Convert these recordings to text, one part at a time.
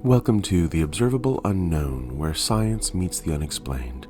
Welcome to the Observable Unknown, where science meets the unexplained.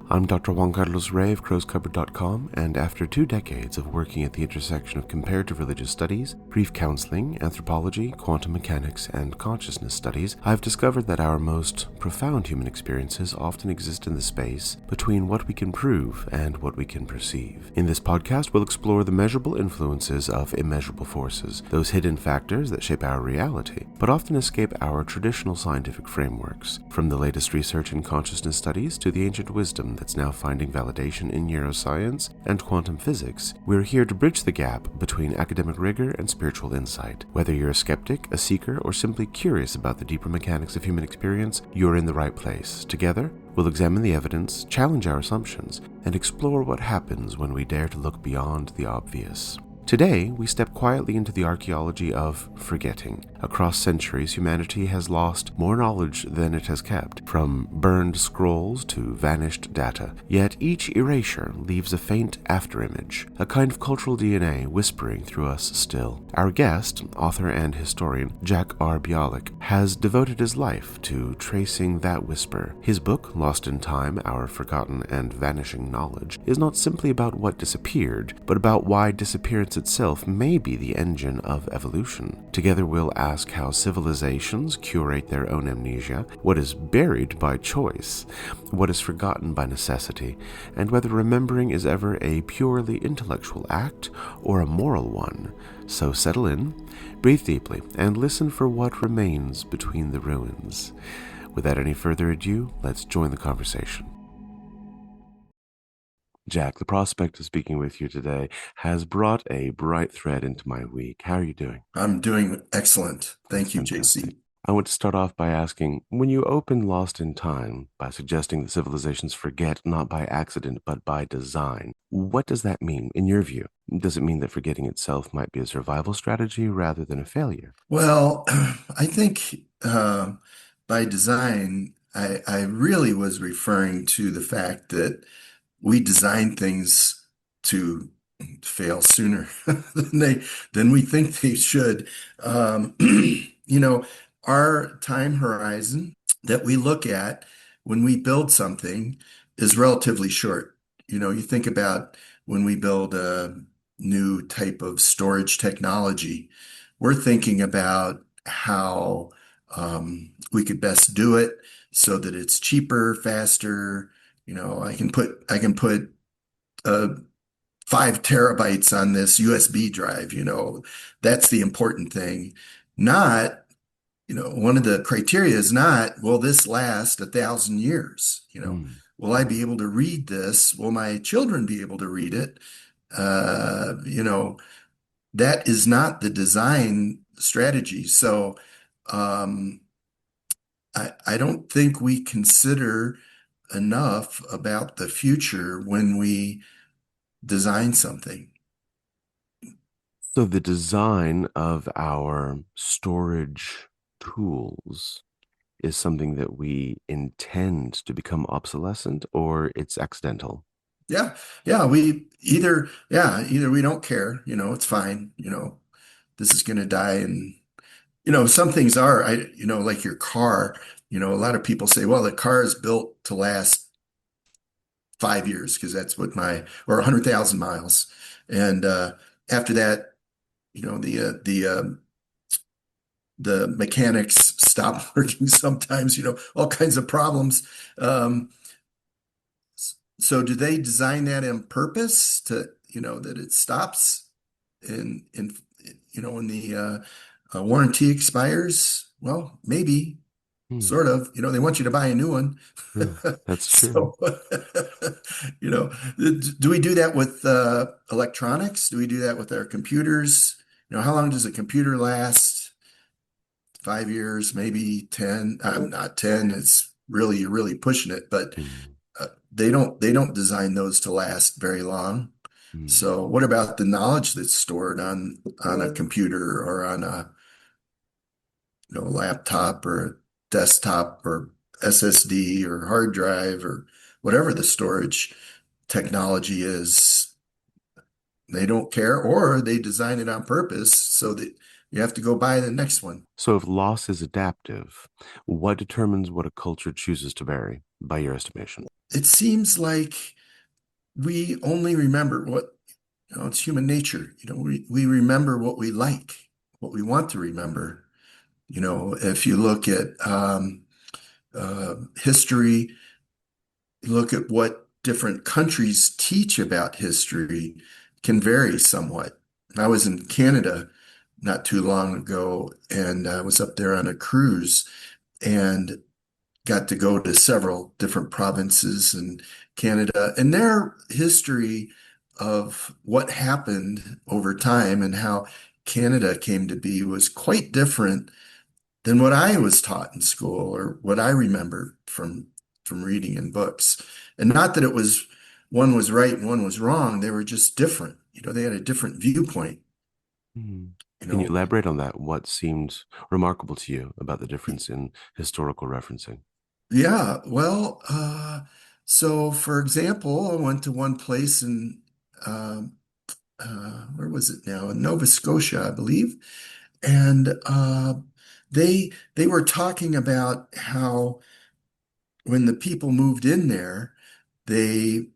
I'm Dr. Juan Carlos Rey of crowscupboard.com, and after 2 decades of working at the intersection of comparative religious studies, grief counseling, anthropology, quantum mechanics, and consciousness studies, I've discovered that our most profound human experiences often exist in the space between what we can prove and what we can perceive. In this podcast, we'll explore the measurable influences of immeasurable forces, those hidden factors that shape our reality, but often escape our traditional scientific frameworks. From the latest research in consciousness studies to the ancient wisdom that's now finding validation in neuroscience and quantum physics, we're here to bridge the gap between academic rigor and spiritual insight. Whether you're a skeptic, a seeker, or simply curious about the deeper mechanics of human experience, you're in the right place. Together, we'll examine the evidence, challenge our assumptions, and explore what happens when we dare to look beyond the obvious. Today, we step quietly into the archaeology of forgetting. Across centuries, humanity has lost more knowledge than it has kept, from burned scrolls to vanished data. Yet each erasure leaves a faint afterimage, a kind of cultural DNA whispering through us still. Our guest, author and historian Jack R. Bialik, has devoted his life to tracing that whisper. His book, Lost in Time, Our Forgotten and Vanishing Knowledge, is not simply about what disappeared, but about why disappearance itself may be the engine of evolution. Together we'll ask how civilizations curate their own amnesia, what is buried by choice, what is forgotten by necessity, and whether remembering is ever a purely intellectual act or a moral one. So settle in, breathe deeply, and listen for what remains between the ruins. Without any further ado, let's join the conversation. Jack, the prospect of speaking with you today has brought a bright thread into my week. How are you doing? I'm doing excellent. Thank you, Fantastic. JC. I want to start off by asking, when you open Lost in Time by suggesting that civilizations forget not by accident but by design, what does that mean in your view? Does it mean that forgetting itself might be a survival strategy rather than a failure? Well, I think by design, I really was referring to the fact that we design things to fail sooner than we think they should. You know, our time horizon that we look at when we build something is relatively short. You think about when we build a new type of storage technology, we're thinking about how we could best do it so that it's cheaper, faster. I can put uh, 5 terabytes on this USB drive. That's the important thing. Not, one of the criteria is not, will this last 1,000 years? Hmm. Will I be able to read this? Will my children be able to read it? Uh, you know, that is not the design strategy. So, um, I don't think we consider enough about the future when we design something. So the design of our storage tools is something that we intend to become obsolescent or it's accidental? Yeah, yeah, either we don't care, it's fine, this is going to die. And, some things are, like your car, a lot of people say, well, the car is built to last 5 years because that's or 100,000 miles. And after that, the mechanics stop working sometimes, all kinds of problems. Um, so do they design that on purpose to, that it stops in when the warranty expires? Well, maybe, Hmm. sort of. They want you to buy a new one. Yeah, that's true. So, you know, do we do that with electronics? Do we do that with our computers? How long does a computer last? 5 years, maybe 10. Not 10. It's really, you're really pushing it, but Hmm. they don't design those to last very long. Hmm. So what about the knowledge that's stored on a computer or on a laptop or a desktop or SSD or hard drive or whatever the storage technology is? They don't care, or they design it on purpose so that You have to go buy the next one. So if loss is adaptive, what determines what a culture chooses to bury, by your estimation? It seems like we only remember what, it's human nature. We remember what we like, what we want to remember. If you look at history, look at what different countries teach about history can vary somewhat. I was in Canada not too long ago, and I was up there on a cruise and got to go to several different provinces in Canada, and their history of what happened over time and how Canada came to be was quite different than what I was taught in school or what I remember from reading in books. And not that it was one was right and one was wrong, they were just different. They had a different viewpoint, Hmm. you Can you know. elaborate on that? What seemed remarkable to you about the difference in historical referencing? Yeah, well, so for example, I went to one place in where was it now? In Nova Scotia, I believe. And they were talking about how when the people moved in there, they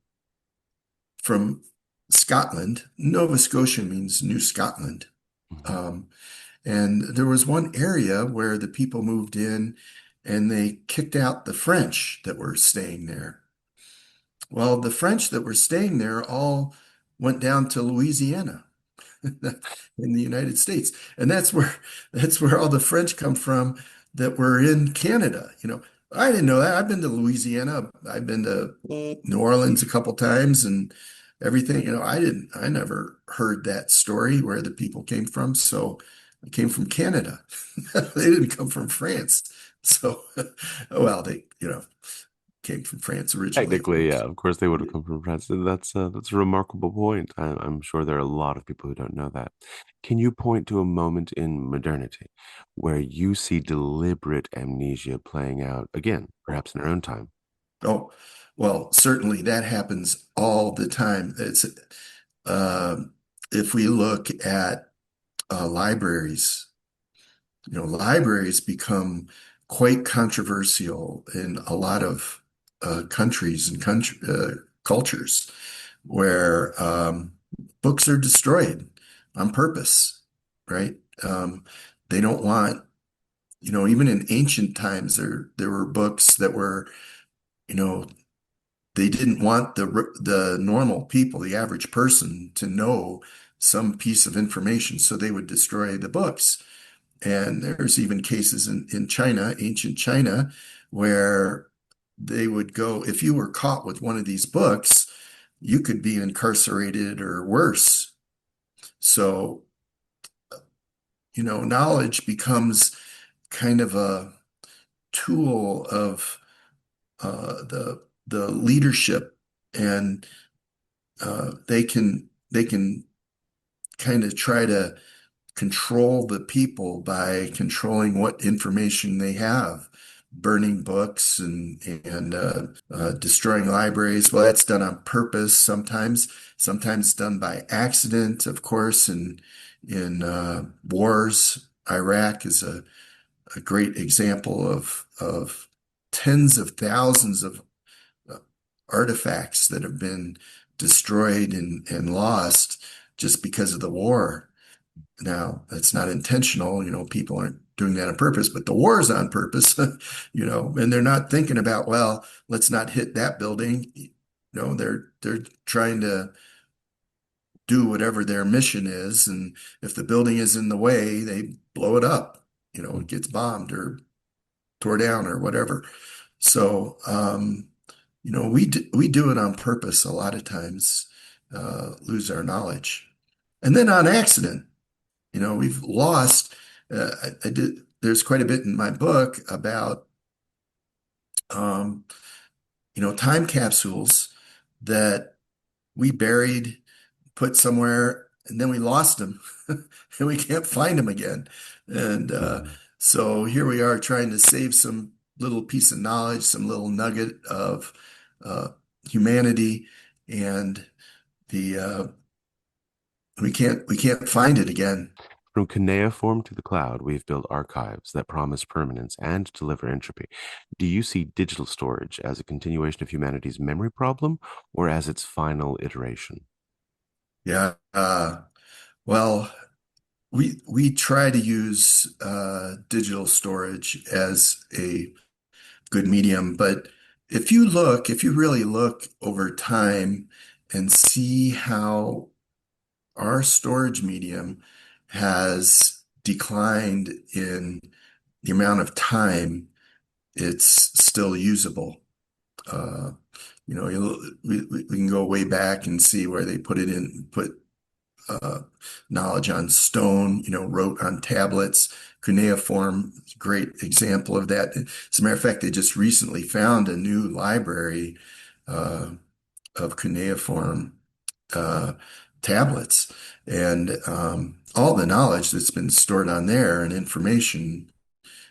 from Scotland. Nova Scotia means New Scotland. Mhm. Um, and there was one area where the people moved in and they kicked out the French that were staying there. Well, the French that were staying there all went down to Louisiana in the United States. And that's where all the French come from that were in Canada. I didn't know that. I've been to Louisiana. I've been to New Orleans a couple times and everything. I never heard that story where the people came from. So I came from Canada. They didn't come from France. So, well, they, came from France originally. Technically, yeah, of course they would have come from France. And that's a remarkable point. I'm sure there are a lot of people who don't know that. Can you point to a moment in modernity where you see deliberate amnesia playing out again, perhaps in our own time? Oh, well, certainly that happens all the time. Uh, if we look at libraries, libraries become quite controversial in a lot of countries and cultures where books are destroyed on purpose, right? Um, they don't want, even in ancient times, there were books that were, you know, they didn't want the normal people, the average person, to know some piece of information, so they would destroy the books. And there's even cases in China, ancient China, where they would go, if you were caught with one of these books, you could be incarcerated or worse. So, knowledge becomes kind of a tool of the leadership, and they can kind of try to control the people by controlling what information they have, burning books and destroying libraries. Well, that's done on purpose sometimes done by accident, of course, and in wars. Iraq is a great example of tens of thousands of uh, artifacts that have been destroyed and lost just because of the war. Now, that's not intentional, people aren't doing that on purpose, but the war is on purpose, and they're not thinking about, well, let's not hit that building. They're trying to do whatever their mission is, and if the building is in the way, they blow it up. It gets bombed or tore down or whatever. So, we do it on purpose a lot of times, lose our knowledge. And then on accident, we've lost, I did, there's quite a bit in my book about, um, time capsules that we buried, put somewhere, and then we lost them and we can't find them again. And Mhm. so here we are trying to save some little piece of knowledge, some little nugget of uh, humanity, and the we can't find it again. From cuneiform to the cloud, we've built archives that promise permanence and deliver entropy. Do you see digital storage as a continuation of humanity's memory problem or as its final iteration? Yeah. Well, we try to use digital storage as a good medium, but if you really look over time and see how our storage medium has declined in the amount of time it's still usable. Uh, we can go way back and see where they put uh, knowledge on stone, wrote on tablets. Cuneiform, great example of that. As a matter of fact, they just recently found a new library uh, of cuneiform uh, tablets, and all the knowledge that's been stored on there and information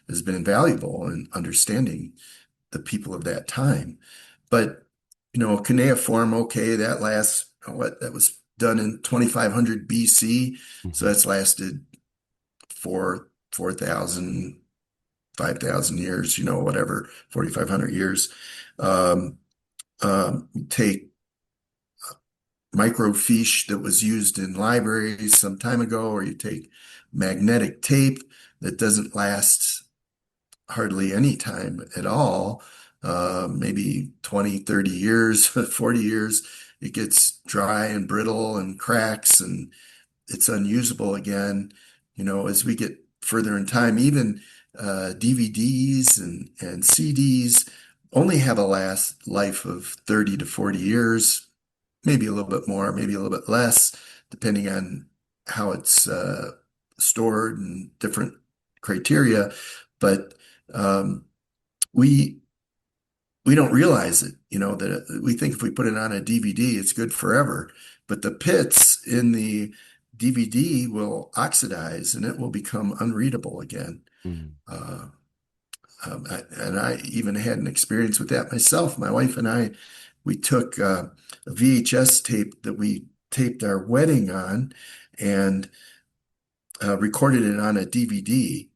has been invaluable in understanding the people of that time. But, cuneiform, okay, that lasts, that was done in 2500 BC. So Mhm. that's lasted for 4,000, 5,000 years, whatever, 4,500 years. Um, take microfiche that was used in libraries some time ago, or you take magnetic tape that doesn't last hardly any time at all, maybe 20, 30 years, 40 years, it gets dry and brittle and cracks and it's unusable again. As we get further in time, even DVDs and CDs only have a last life of 30 to 40 years, maybe a little bit more, maybe a little bit less, depending on how it's stored and different criteria. But um, we we don't realize it, that we think if we put it on a DVD, it's good forever. But the pits in the DVD will oxidize and it will become unreadable again. Mm. Uh, and I even had an experience with that myself. My wife and I, we took a VHS tape that we taped our wedding on and recorded it on a DVD.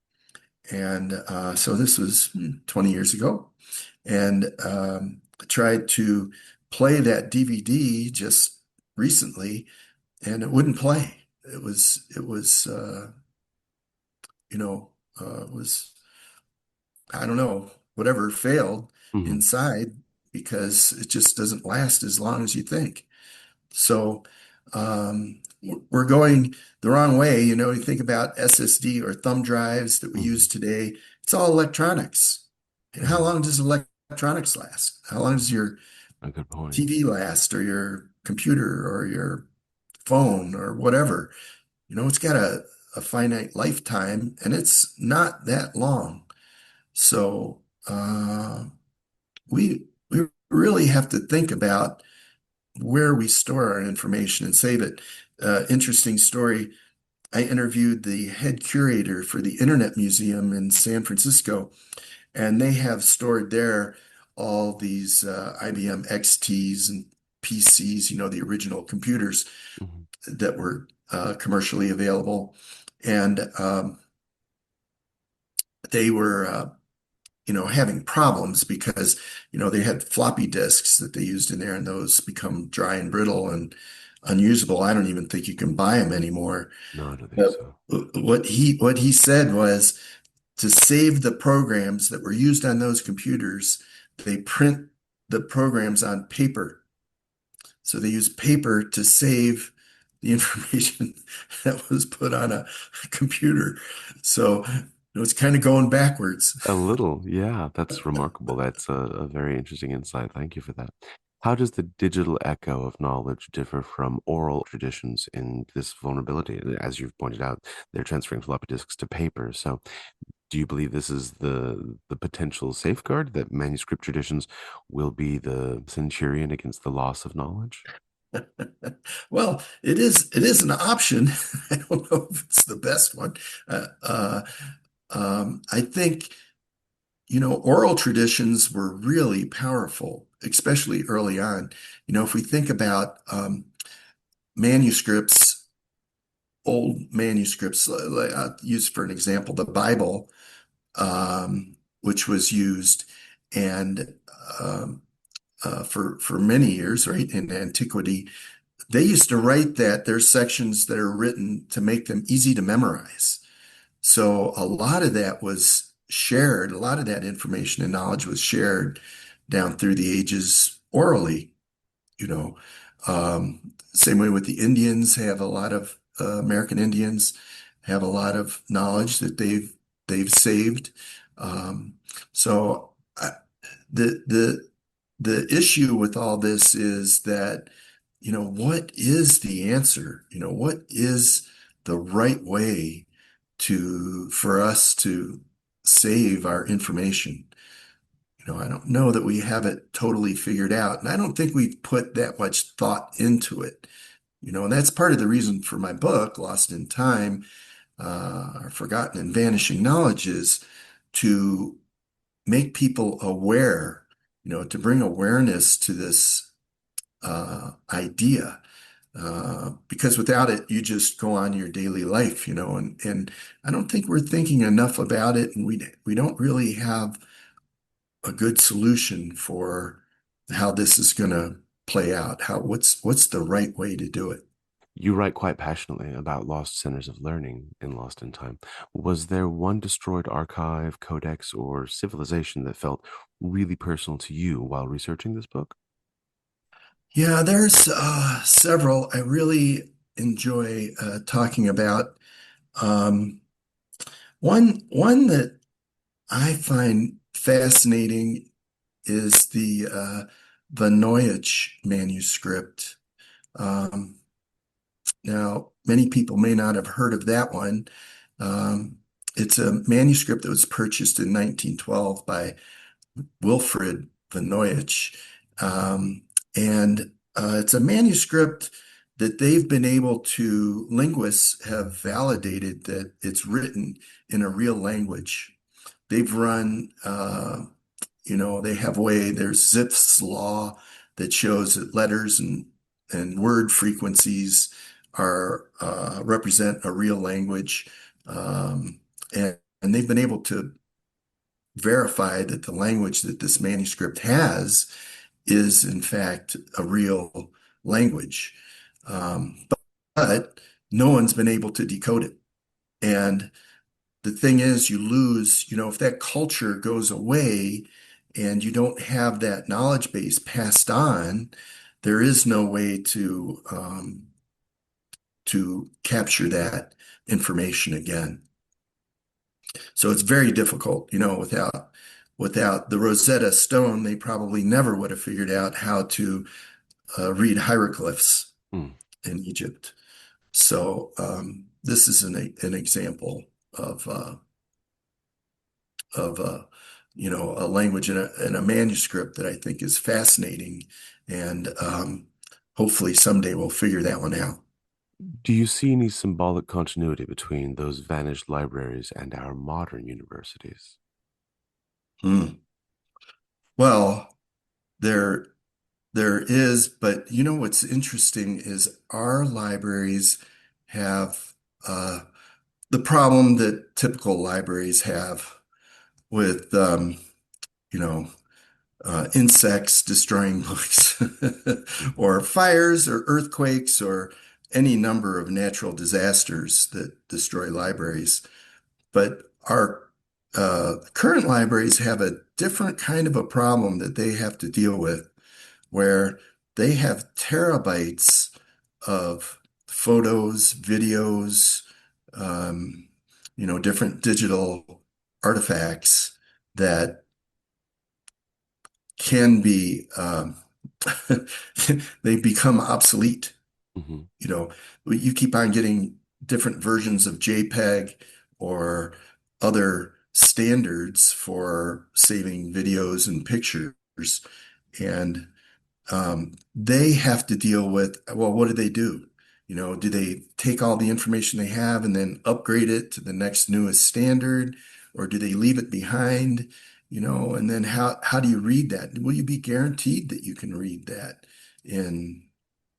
And so this was 20 years ago. And I tried to play that DVD just recently, and it wouldn't play. You know, was I don't know, whatever failed Mhm. inside because it just doesn't last as long as you think. So we're going the wrong way. You think about SSD or thumb drives that we use Mhm. today. It's all electronics. And how Mhm. long does electronics last? How long does your A good point. TV last or your computer or your phone or whatever? It's got a finite lifetime and it's not that long. So we really have to think about where we store our information and save it. Interesting story. I interviewed the head curator for the Internet Museum in San Francisco, and they have stored there all these IBM XTs and PCs, the original computers Mhm. that were commercially available. And they were having problems because, they had floppy disks that they used in there, and those become dry and brittle and unusable. I don't even think you can buy them anymore. No, I don't think But so. what he said was to save the programs that were used on those computers, they print the programs on paper. So they use paper to save the information that was put on a computer. So it's kind of going backwards. A little, yeah, that's remarkable. That's a very interesting insight. Thank you for that. How does the digital echo of knowledge differ from oral traditions in this vulnerability? As you've pointed out, they're transferring floppy disks to paper. So, do you believe this is the potential safeguard that manuscript traditions will be the centurion against the loss of knowledge? Well, it is an option. I don't know if it's the best one. I think, oral traditions were really powerful, especially early on. If we think about manuscripts old manuscripts. I'll use for an example the Bible, which was used and um, for many years, right, in antiquity. They used to write that there's sections that are written to make them easy to memorize. So a lot of that was shared, a lot of that information and knowledge was shared down through the ages orally, you know. Same way with the Indians, have a lot of American Indians have a lot of knowledge that they've saved. Um, so the the issue with all this is that, what is the answer? What is the right way for us to save our information? I don't know that we have it totally figured out, and I don't think we've put that much thought into it. And that's part of the reason for my book, Lost in Time, or Forgotten and Vanishing Knowledge, is to make people aware, to bring awareness to this idea. Because without it, you just go on your daily life, and I don't think we're thinking enough about it, and we don't really have a good solution for how this is going to play out. What's the right way to do it? You write quite passionately about lost centers of learning in Lost in Time. Was there one destroyed archive, codex, or civilization that felt really personal to you while researching this book? Yeah, there's several I really enjoy talking about. Um, one that I find fascinating is the Voynich manuscript. Um, Now, many people may not have heard of that one. Um, it's a manuscript that was purchased in 1912 by Wilfrid Voynich. Um, and it's a manuscript that they've been able to, linguists have validated that it's written in a real language. They've run, they have there's Zipf's law that shows that letters and word frequencies are represent a real language. Um, and they've been able to verify that the language that this manuscript has is in fact a real language. But no one's been able to decode it. And the thing is, you lose, if that culture goes away and you don't have that knowledge base passed on, there is no way to capture that information again. So it's very difficult, without the Rosetta Stone, they probably never would have figured out how to read hieroglyphs Hmm. in Egypt. So this is an example of of a language and a manuscript that I think is fascinating, and hopefully someday we'll figure that one out. Do you see any symbolic continuity between those vanished libraries and our modern universities? Hmm. Well, there there is, but what's interesting is our libraries have the problem that typical libraries have with you know insects destroying books, or fires, or earthquakes, or any number of natural disasters that destroy libraries. But our current libraries have a different kind of a problem that they have to deal with, where they have terabytes of photos, videos, um, different digital artifacts that can be they become obsolete. Hmm. You know, you keep on getting different versions of JPEG or other standards for saving videos and pictures, and they have to deal with, well, what do they do? Do they take all the information they have and then upgrade it to the next newest standard, or do they leave it behind? And then how do you read that? Will you be guaranteed that you can read that in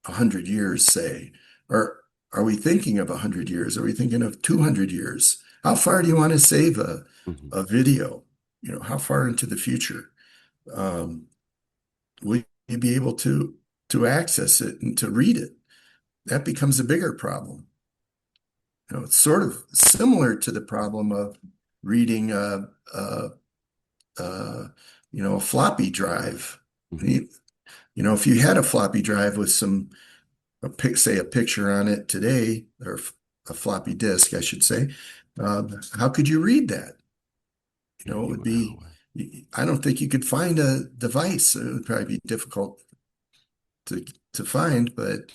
100 years, say? Or are we thinking of 100 years? Are we thinking of 200 years? How far do you want to save Hmm. a video? How far into the future? Um, will you be able to access it and to read it? That becomes a bigger problem. It's sort of similar to the problem of reading a, a a floppy drive. Hmm. You, if you had a floppy drive with say a picture on it today, or a floppy disk, I should say, how could you read that? It would be, I don't think you could find a device. It would probably be difficult to find, but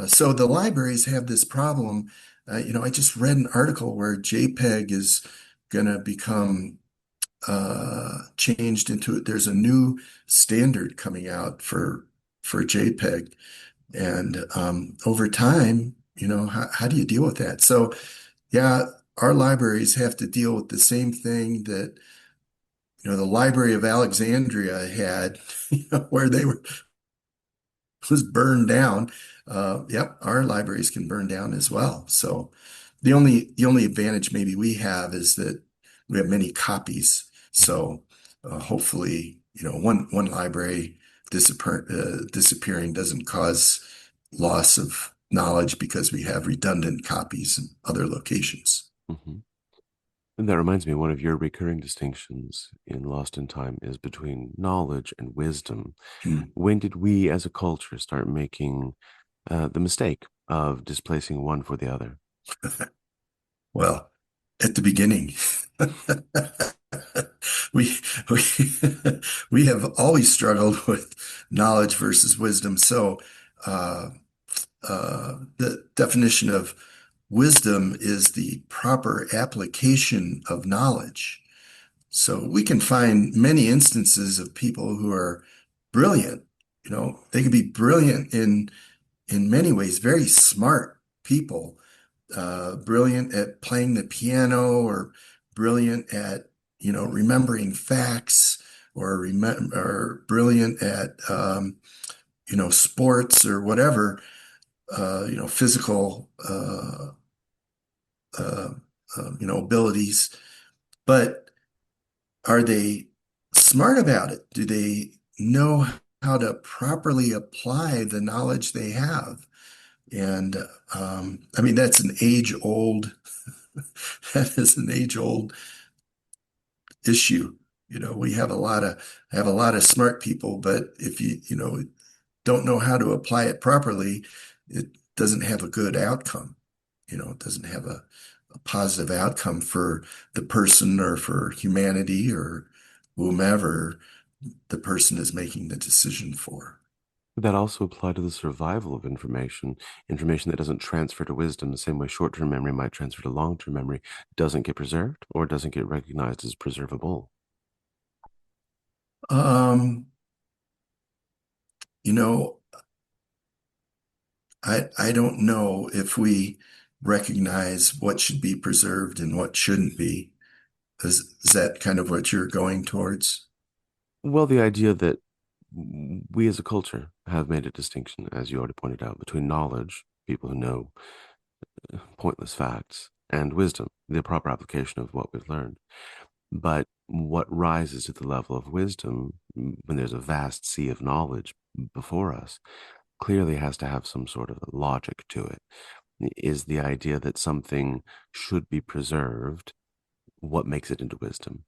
so the libraries have this problem. I just read an article where JPEG is going to become changed into it. There's a new standard coming out for JPEG, and over time, how do you deal with that? So, yeah, our libraries have to deal with the same thing that the Library of Alexandria had, where they were was burned down. Yep, our libraries can burn down as well. So the only advantage maybe we have is that we have many copies. So hopefully, one library disappearing doesn't cause loss of knowledge because we have redundant copies in other locations. Hmm. And that reminds me, one of your recurring distinctions in Lost in Time is between knowledge and wisdom. Hmm. When did we as a culture start making the mistake of displacing one for the other? Well, at the beginning, we we we have always struggled with knowledge versus wisdom. So, uh, the definition of wisdom is the proper application of knowledge. So we can find many instances of people who are brilliant. They can be brilliant in many ways, very smart people, brilliant at playing the piano, or brilliant at, remembering facts, or brilliant at, sports or whatever, physical, uh, abilities. But are they smart about it? Do they know how to properly apply the knowledge they have? And I mean, that's an age-old that is an age-old issue. We have a lot of smart people, but if you don't know how to apply it properly, it doesn't have a good outcome. It doesn't have a positive outcome for the person or for humanity or whomever the person is making the decision for. Would that also apply to the survival of information that doesn't transfer to wisdom the same way short-term memory might transfer to long-term memory, doesn't get preserved or doesn't get recognized as preservable? Um, you know, I don't know if we recognize what should be preserved and what shouldn't be. Is that kind of what you're going towards? Well, the idea that we as a culture have made a distinction, as you already pointed out, between knowledge, people who know pointless facts, and wisdom, the proper application of what we've learned. But what rises to the level of wisdom when there's a vast sea of knowledge before us clearly has to have some sort of logic to it. Is the idea that something should be preserved what makes it into wisdom?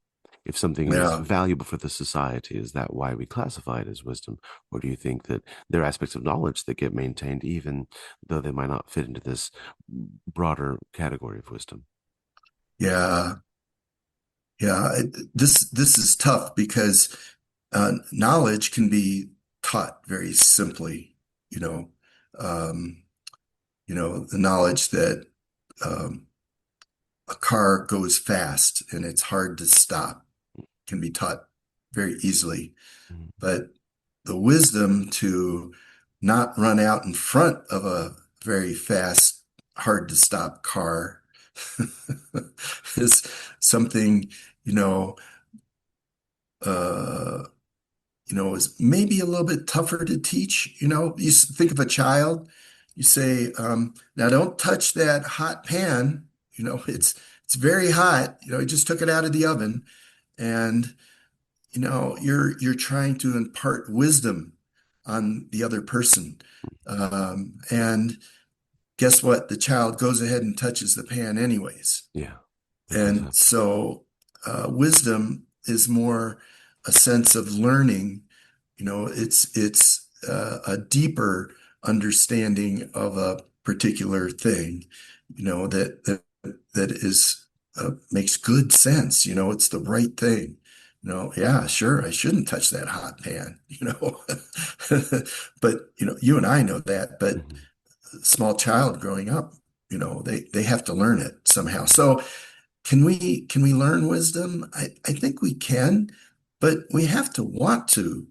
If something is Yeah, valuable for the society, is that why we classify it as wisdom? Or do you think that there are aspects of knowledge that get maintained even though they might not fit into this broader category of wisdom? yeah, yeah. This is tough because knowledge can be taught very simply. You know, um, the knowledge that um, a car goes fast and it's hard to stop can be taught very easily. Mhm. But the wisdom to not run out in front of a very fast, hard to stop car is something, you know, uh, is maybe a little bit tougher to teach. You think of a child, you say, now don't touch that hot pan. It's very hot. You just took it out of the oven, and you're trying to impart wisdom on the other person. And guess what? The child goes ahead and touches the pan anyways. Yeah, it does And happen. so wisdom is more a sense of learning. It's a deeper understanding of a particular thing, that is makes good sense. It's the right thing. Yeah, sure, I shouldn't touch that hot pan, but you and I know that, but Mhm. a small child growing up, they have to learn it somehow. So can we learn wisdom? I think we can, but we have to want to,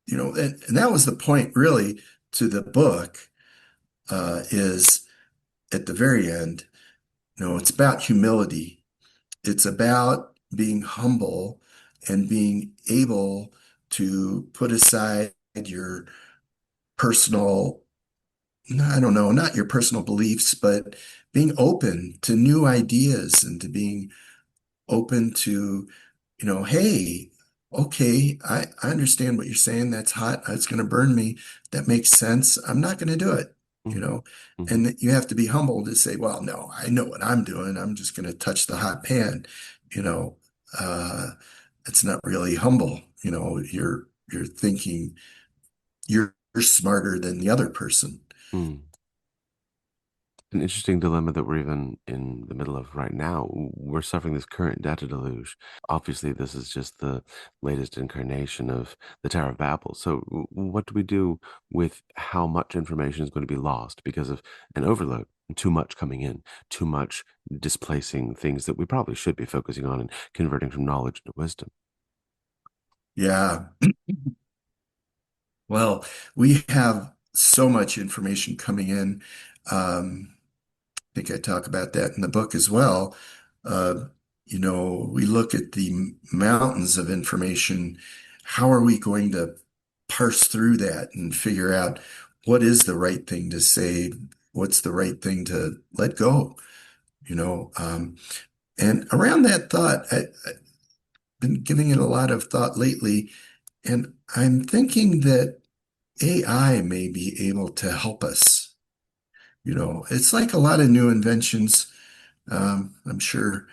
and that was the point really to the book, is at the very end, it's about humility. It's about being humble and being able to put aside your personal, I don't know, not your personal beliefs, but being open to new ideas and to being open to, hey, okay, I understand what you're saying. That's hot. It's going to burn me. That makes sense. I'm not going to do it, you Mhm. know. Mhm. And you have to be humble to say, well, no, I know what I'm doing. I'm just going to touch the hot pan. You know, uh, it's not really humble. You're thinking you're smarter than the other person. Mm. An interesting dilemma that we're even in the middle of right now. We're suffering this current data deluge. Obviously, this is just the latest incarnation of the Tower of Babel. So, what do we do with how much information is going to be lost because of an overload? Too much coming in, too much displacing things that we probably should be focusing on and converting from knowledge into wisdom. Yeah. Well, we have so much information coming in. I think I talk about that in the book as well. Uh, we look at the mountains of information. How are we going to parse through that and figure out what is the right thing to say? What's the right thing to let go? And around that thought, I've been giving it a lot of thought lately, and I'm thinking that AI may be able to help us. It's like a lot of new inventions. I'm sure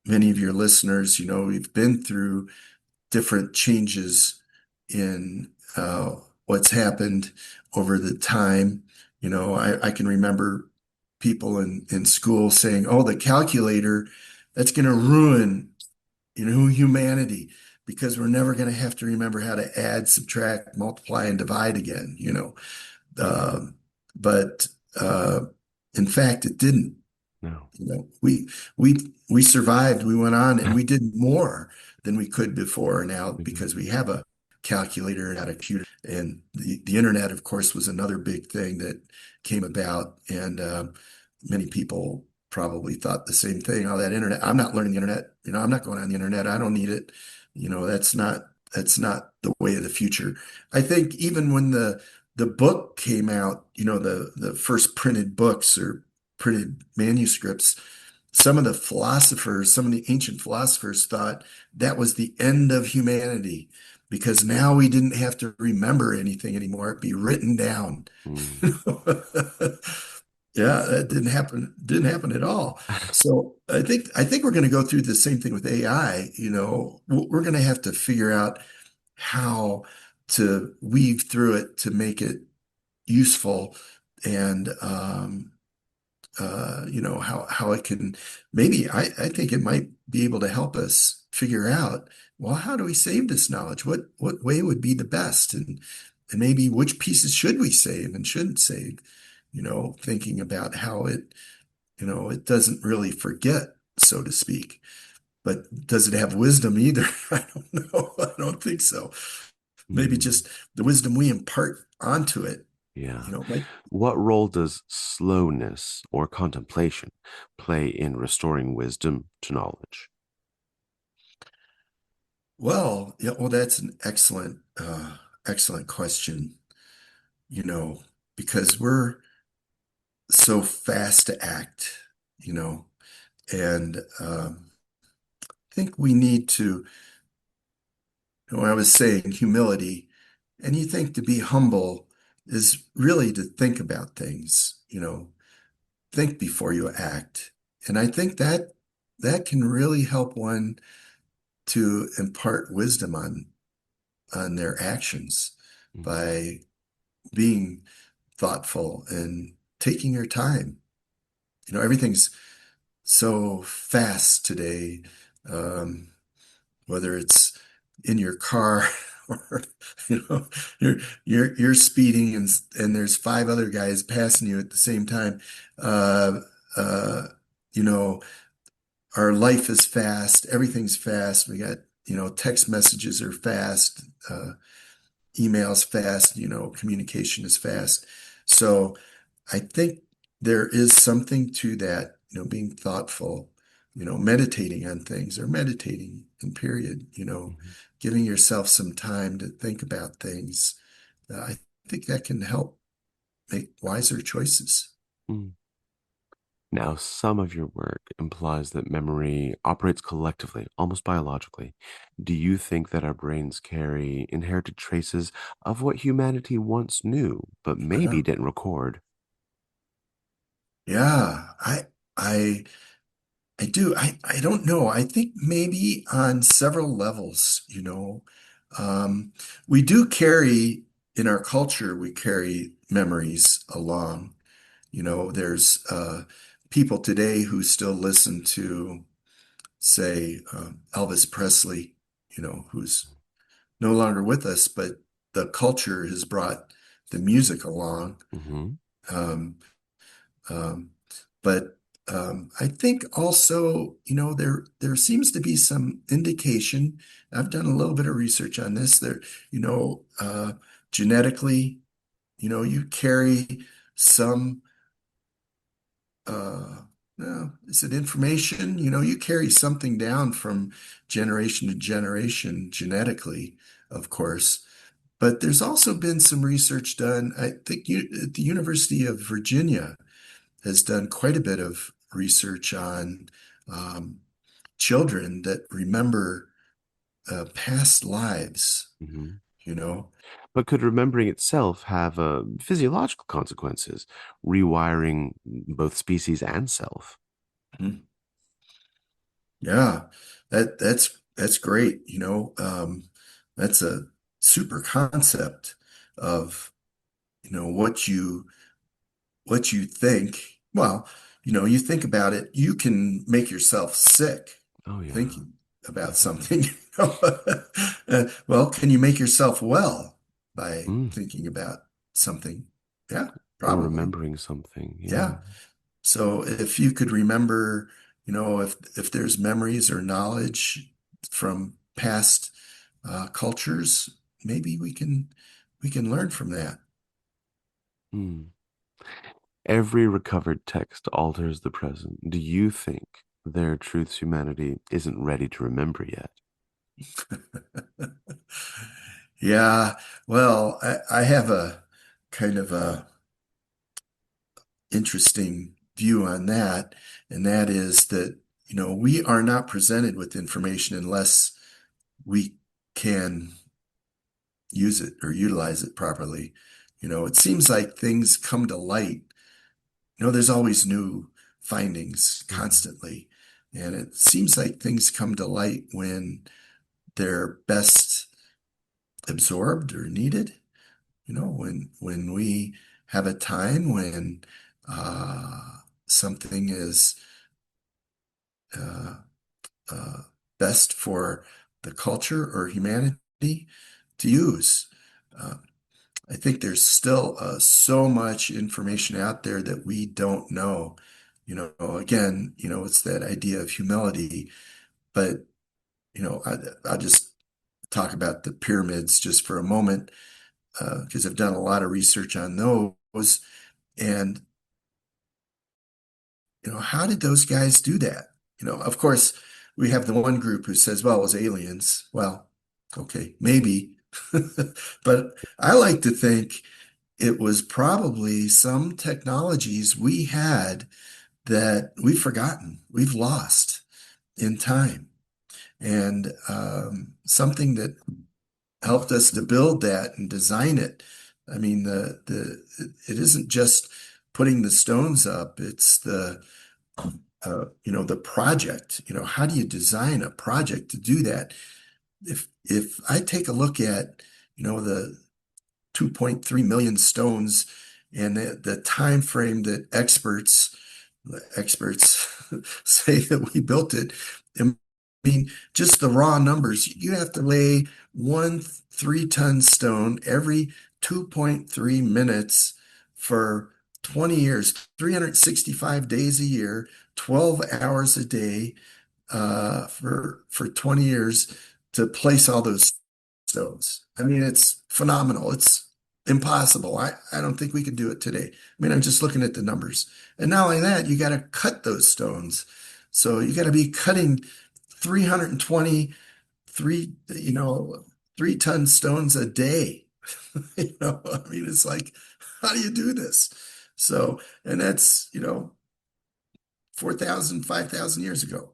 many of your listeners, we've been through different changes in what's happened over the time. I can remember people in school saying, "Oh, the calculator, that's going to ruin, humanity because we're never going to have to remember how to add, subtract, multiply, and divide again." Um, but in fact, it didn't. No. You know, we we we survived, we went on, and we did more than we could before now because we have a calculator and a computer. And the internet, of course, was another big thing that came about. And many people probably thought the same thing. Oh, that internet, I'm not learning the internet. I'm not going on the internet. I don't need it. That's not the way of the future. I think even when the book came out, the first printed books or printed manuscripts, some of the philosophers, some of the ancient philosophers thought that was the end of humanity because now we didn't have to remember anything anymore. It'd be written down. Mm. Yeah, that didn't happen. Didn't happen at all. So I think we're going to go through the same thing with AI. We're going to have to figure out how to weave through it to make it useful and how it can maybe I think it might be able to help us figure out, well, how do we save this knowledge? What way would be the best? And maybe which pieces should we save and shouldn't save? Thinking about how it doesn't really forget, so to speak. But does it have wisdom either? I don't know. I don't think so. Maybe Mm. just the wisdom we impart onto it, Yeah. might. What role does slowness or contemplation play in restoring wisdom to knowledge? Well, yeah, well, that's an excellent question, you know, because so fast to act, and I think we need to, when I was saying humility, and you think to be humble is really to think about things, think before you act. And I think that can really help one to impart wisdom on their actions Mm. by being thoughtful and taking your time. Everything's so fast today, um, whether it's in your car or you know you're speeding and there's five other guys passing you at the same time. Uh, uh, you know, our life is fast. Everything's fast. We got, text messages are fast. Emails fast, communication is fast. So I think there is something to that, being thoughtful, meditating on things or meditating in period, Mhm. giving yourself some time to think about things. I think that can help make wiser choices. Mm. Now, some of your work implies that memory operates collectively, almost biologically. Do you think that our brains carry inherited traces of what humanity once knew, but maybe Yeah. didn't record? Yeah, I I do. I don't know. I think maybe on several levels, Um, we do carry in our culture, we carry memories along. There's people today who still listen to, say, Elvis Presley, who's no longer with us, but the culture has brought the music along. Hmm. Um, Um, but I think also, there seems to be some indication. I've done a little bit of research on this. There, genetically, you carry some. Uh, is it information? You carry something down from generation to generation genetically, of course. But there's also been some research done. I think at the University of Virginia has done quite a bit of research on um, children that remember past lives, Hmm. you know. But could remembering itself have physiological consequences, rewiring both species and self? Mhm. Yeah, that's great. That's a super concept of, what you think. Well, you think about it, you can make yourself sick Oh, yeah. thinking about Hmm. something. Well, can you make yourself well by Mm. thinking about something? Yeah, Or probably. remembering something. Yeah. Yeah. So if you could remember, if there's memories or knowledge from past cultures, maybe we can learn from that. Mm. Every recovered text alters the present. Do you think there are truths humanity isn't ready to remember yet? Yeah, well, I have a kind of a interesting view on that, and that is that, we are not presented with information unless we can use it or utilize it properly. It seems like things come to light. There's always new findings Mhm. constantly, and it seems like things come to light when they're best absorbed or needed. When we have a time when something is uh, uh, best for the culture or humanity to use. Uh, I think there's still so much information out there that we don't know. Again, it's that idea of humility. But, I'll just talk about the pyramids just for a moment, because I've done a lot of research on those. And, how did those guys do that? Of course, we have the one group who says, well, it was aliens. Well, okay, maybe. But I like to think it was probably some technologies we had that we've forgotten, we've lost in time. And something that helped us to build that and design it. I mean, it isn't just putting the stones up, it's the project. How do you design a project to do that? If I take a look at, the 2.3 million stones and the time frame that experts say that we built it. I mean, just the raw numbers, you have to lay one 3-ton stone every 2.3 minutes for 20 years, 365 days a year, 12 hours a day, for 20 years to place all those stones. I mean, it's phenomenal. It's impossible. I don't think we could do it today. I mean, I'm just looking at the numbers. And not only that, you got to cut those stones. So you got to be cutting 323, 3-ton stones a day. I mean, it's like, how do you do this? So, and that's, 4,000, 5,000 years ago.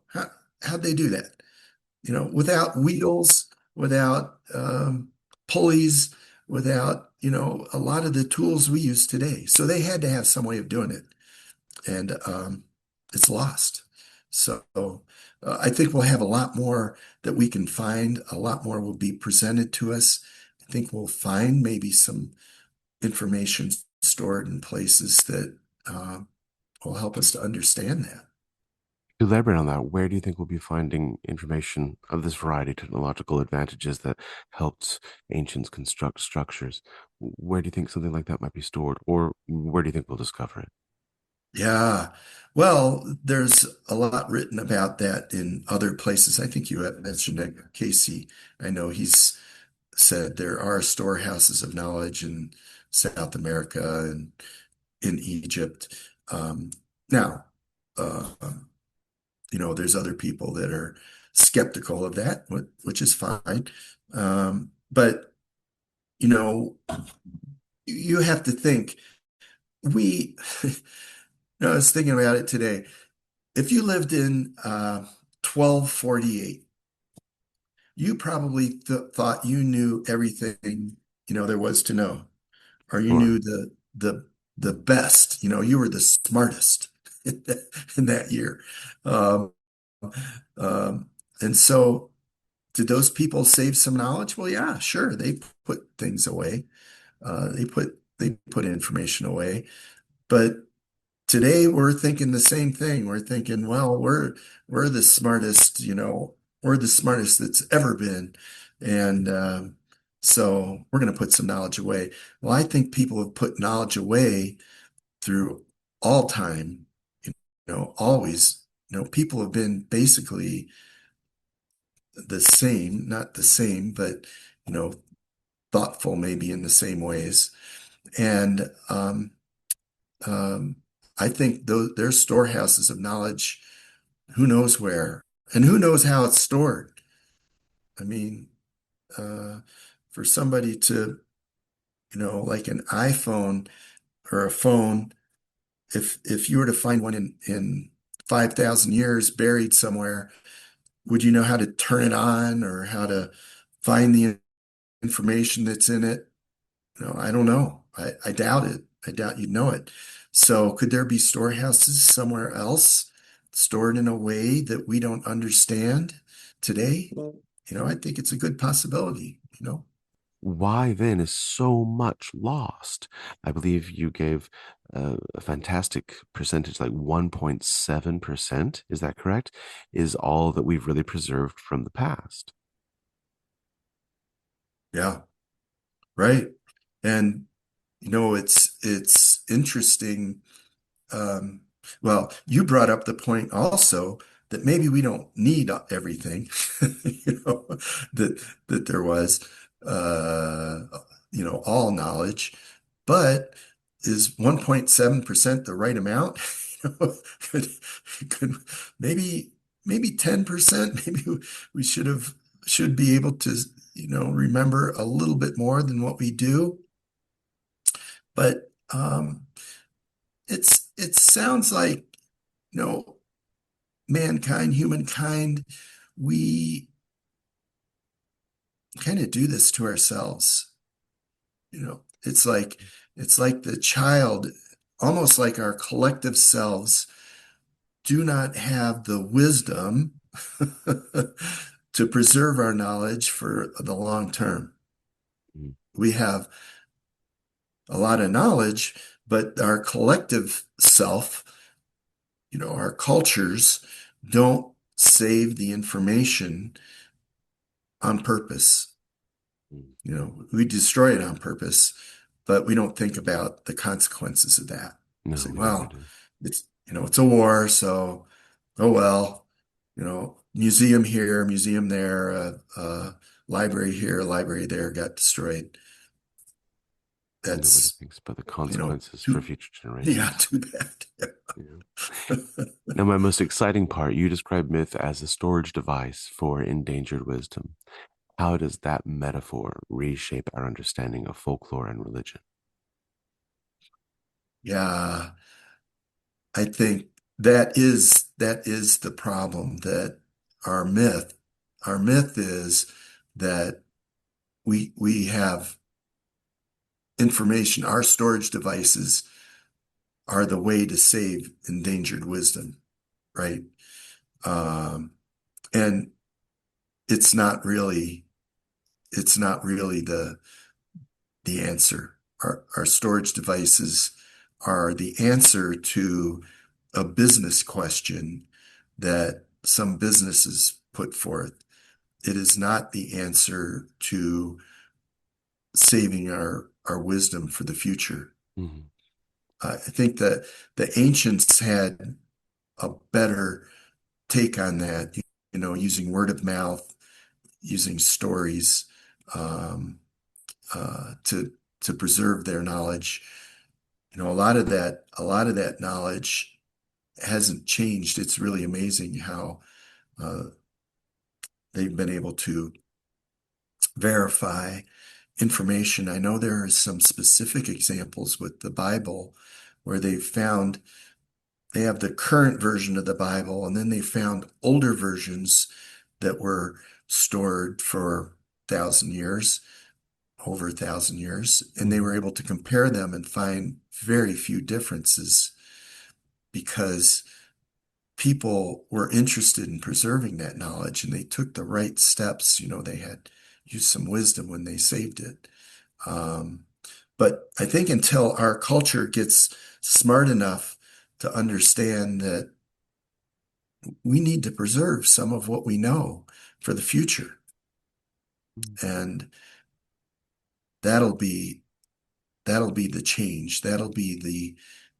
How'd they do that? Without wheels, without pulleys, without, a lot of the tools we use today. So they had to have some way of doing it. And it's lost. So I think we'll have a lot more that we can find. A lot more will be presented to us. I think we'll find maybe some information stored in places that will help us to understand that. To elaborate on that, where do you think we'll be finding information of this variety of technological advantages that helped ancients construct structures? Where do you think something like that might be stored, or where do you think we'll discover it? Yeah. Well, there's a lot written about that in other places. I think you had mentioned that Casey. I know he's said there are storehouses of knowledge in South America and in Egypt. Now, uh, there's other people that are skeptical of that, which is fine. But, you know, you have to think, we, I was thinking about it today. If you lived in 1248, you probably thought you knew everything, there was to know, or you Sure. knew the best, you were the smartest in that year. Um, and so did those people save some knowledge? Well, yeah, sure. They put things away. They put information away. But today we're thinking the same thing. We're thinking, well, we're the smartest, we're the smartest that's ever been. And so we're going to put some knowledge away. Well, I think people have put knowledge away through all time, always. People have been basically the same, not the same, but you know, thoughtful maybe in the same ways. And um, I think there's storehouses of knowledge, who knows where, and who knows how it's stored. I mean, uh, for somebody to, like an iPhone or a phone, if you were to find one in 5,000 years buried somewhere, would you know how to turn it on or how to find the information that's in it? I don't know. I doubt it. I doubt you'd know it. So could there be storehouses somewhere else stored in a way that we don't understand today? I think it's a good possibility. Why then is so much lost? I believe you gave a fantastic percentage, like 1.7%. Is that correct? Is all that we've really preserved from the past. Yeah, right. And it's interesting. Um, well, you brought up the point also that maybe we don't need everything, that there was, all knowledge, but is 1.7% the right amount? You know, could, could maybe 10%, maybe we should be able to, remember a little bit more than what we do. But it sounds like, you know, mankind, humankind, we kind of do this to ourselves. It's like the child, almost like our collective selves do not have the wisdom to preserve our knowledge for the long term. Mm, We have a lot of knowledge, but our collective self, our cultures don't save the information on purpose. mm. We destroy it on purpose, but we don't think about the consequences of that. No, Say, we never well, do. it's a war, so oh well, museum here, museum there, library here, library there got destroyed. Nobody That's, thinks about the you know, consequences for too, future yeah, generations. too bad. You know? Now, my most exciting part, you describe myth as a storage device for endangered wisdom. How does that metaphor reshape our understanding of folklore and religion? Yeah, I think that is the problem that our myth, our myth is that we have information, our storage devices are the way to save endangered wisdom, right? Um, and it's not really, it's not really the answer. Our storage devices are the answer to a business question that some businesses put forth. It is not the answer to saving our wisdom for the future. Mhm. I think that the ancients had a better take on that, using word of mouth, using stories, um, to preserve their knowledge. A lot of that knowledge hasn't changed. It's really amazing how uh, they've been able to verify information. I know there are some specific examples with the Bible where they have the current version of the Bible, and then they found older versions that were stored for 1,000 years, over 1,000 years, and they were Mhm. able to compare them and find very few differences because people were interested in preserving that knowledge and they took the right steps. They had used some wisdom when they saved it. Um, but I think until our culture gets smart enough to understand that we need to preserve some of what we know for the future, Mhm. and that'll be that'll be the change. That'll be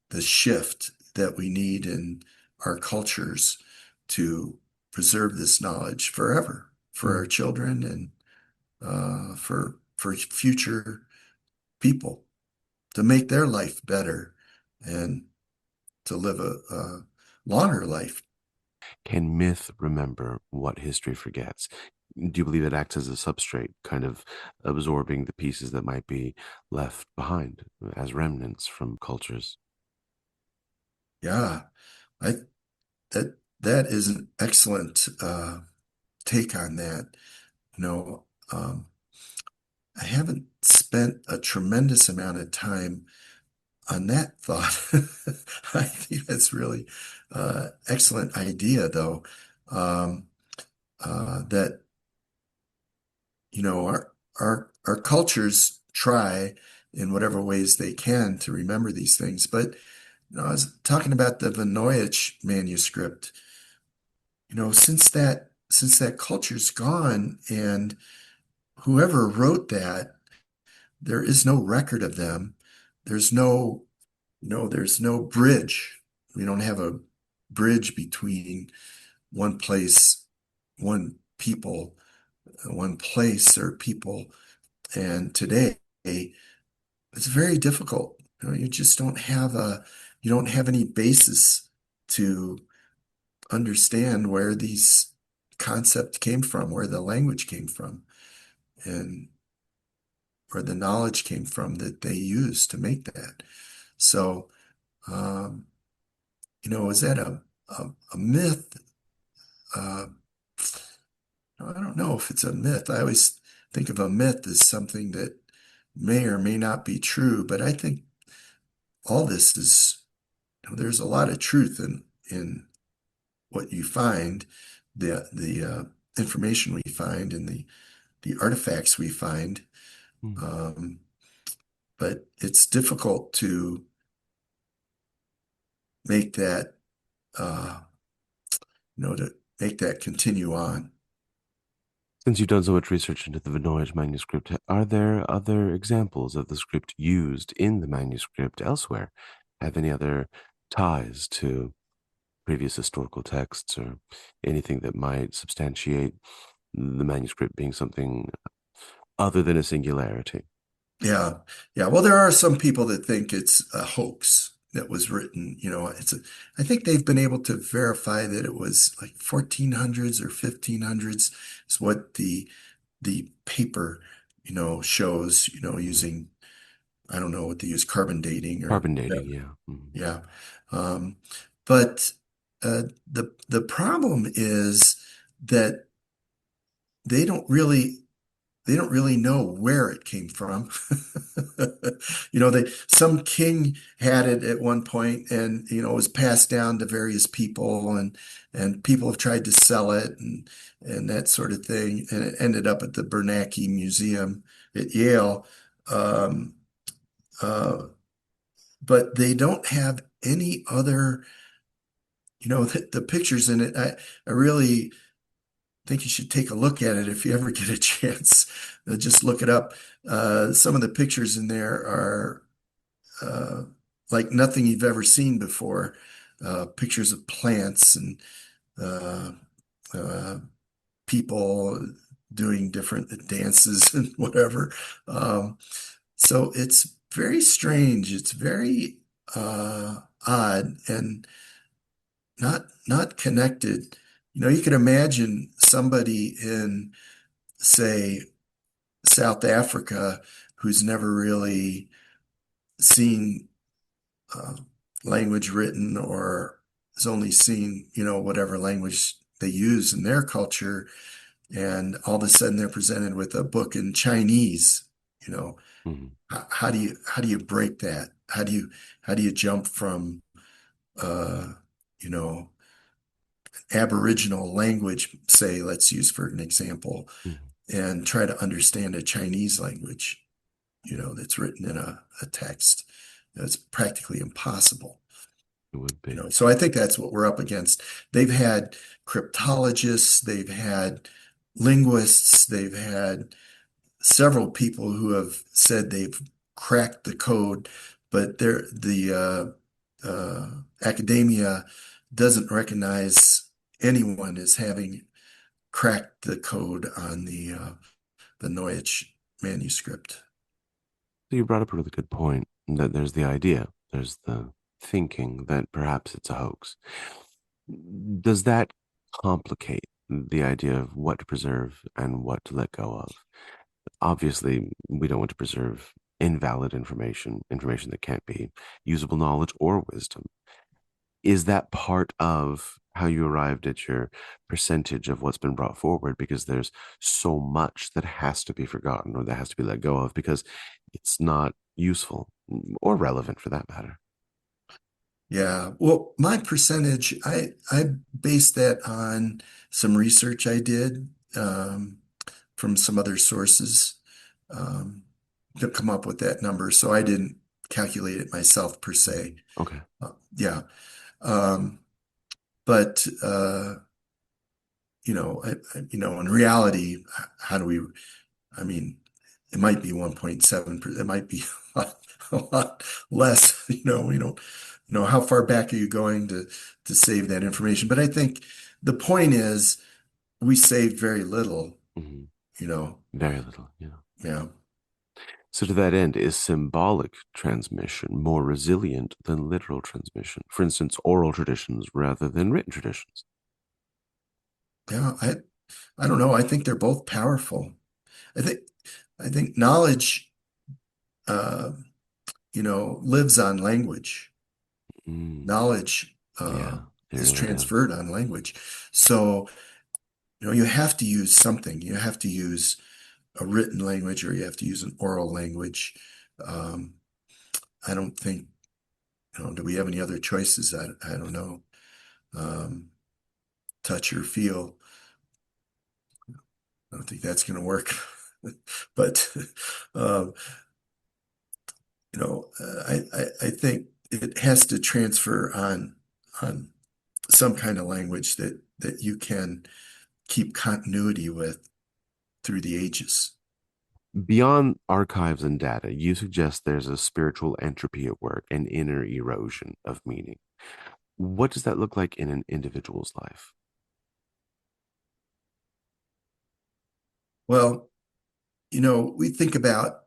the shift that we need in our cultures to preserve this knowledge forever for our Mhm. children and for future people to make their life better and to live a longer life. Can myth remember what history forgets? Do you believe it acts as a substrate, kind of absorbing the pieces that might be left behind as remnants from cultures? Yeah, I that is an excellent take on that. You know, um, I haven't spent a tremendous amount of time on that thought. I think that's really excellent idea, though. Um, that our cultures try in whatever ways they can to remember these things. But I was talking about the Voynich manuscript. Since that culture's gone, and whoever wrote that, there is no record of them. There's there's no bridge. We don't have a bridge between one place, one people, one place or people, and today. It's very difficult. You just you don't have any basis to understand where these concepts came from, where the language came from. And or the knowledge came from that they used to make that. So, um, is that a myth? Uh, I don't know if it's a myth. I always think of a myth as something that may or may not be true, but I think all this is, there's a lot of truth in what you find, the information we find, and the artifacts we find. Hmm. Um, but it's difficult to make that, uh, to make that continue on. Since you've done so much research into the Vinoyage manuscript, are there other examples of the script used in the manuscript elsewhere? Have any other ties to previous historical texts or anything that might substantiate the manuscript being something other than a singularity? Yeah, yeah. Well, there are some people that think it's a hoax that was written. I think they've been able to verify that it was like 1400s or 1500s is what the paper, shows, Mhm. using, I don't know what they use, carbon dating or Carbon dating, whatever. yeah. Mhm. Yeah. Um, but the problem is that they don't really they don't really know where it came from. Some king had it at one point, and it was passed down to various people, and people have tried to sell it and that sort of thing, and it ended up at the Bernanke Museum at Yale. Um, uh, but they don't have any other, the pictures in it. I really think you should take a look at it if you ever get a chance. Just look it up. Some of the pictures in there are uh, like nothing you've ever seen before. Pictures of plants and uh, uh, people doing different dances and whatever. So it's very strange. It's very odd and not connected. You can imagine somebody in, say, South Africa who's never really seen uh, language written or has only seen, whatever language they use in their culture, and all of a sudden they're presented with a book in Chinese. You know, Mhm. how do you break that? How do you jump from uh, you know, Aboriginal language, say, let's use for an example, Mhm. and try to understand a Chinese language, that's written in a text. It's practically impossible. It would be. So I think that's what we're up against. They've had cryptologists, they've had linguists, they've had several people who have said they've cracked the code, but the academia doesn't recognize anyone as having cracked the code on the Neusch manuscript. So you brought up a really good point that there's the idea, there's the thinking that perhaps it's a hoax. Does that complicate the idea of what to preserve and what to let go of? Obviously, we don't want to preserve invalid information, information that can't be usable knowledge or wisdom. Is that part of how you arrived at your percentage of what's been brought forward? Because there's so much that has to be forgotten or that has to be let go of because it's not useful or relevant for that matter. Yeah. Well, my percentage, I based that on some research I did from some other sources um, to come up with that number. So I didn't calculate it myself per se. Okay. Yeah. Um, but in reality, how do we, I mean, it might be 1.7%. It might be a lot less. We don't know how far back are you going to save that information. But I think the point is we saved very little, Hmm. you know. Very little, yeah. Yeah. So, to that end, is symbolic transmission more resilient than literal transmission? For instance, oral traditions rather than written traditions? Yeah. I don't know. I think they're both powerful. I think I think knowledge. uh, lives on language. Mm, Knowledge yeah, it is really transferred does. on language. So, you have to use something. You have to use a written language or you have to use an oral language. Um, I don't think, do we have any other choices? I don't know. Um, touch or feel. I don't think that's going to work. But, um, I think it has to transfer on some kind of language that you can keep continuity with through the ages. Beyond archives and data, you suggest there's a spiritual entropy at work, an inner erosion of meaning. What does that look like in an individual's life? Well, we think about,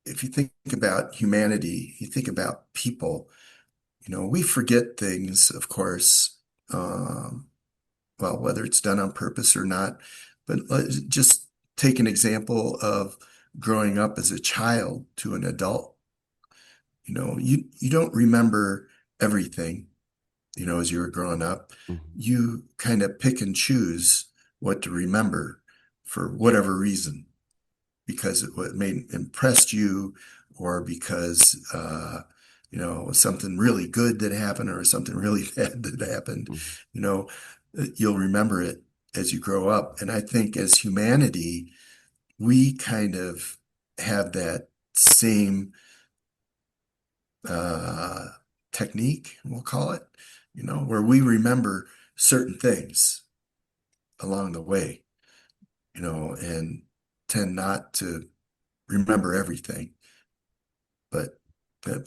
if you think about humanity, you think about people, we forget things, of course, um, well, whether it's done on purpose or not. But let's just take an example of growing up as a child to an adult. You don't remember everything, as you were growing up. Mhm, You kind of pick and choose what to remember for whatever reason, because it may impressed you or because something really good that happened or something really bad that happened. mhm, you know you'll remember it as you grow up. And I think as humanity we kind of have that same uh technique, we'll call it, where we remember certain things along the way, and tend not to remember everything. But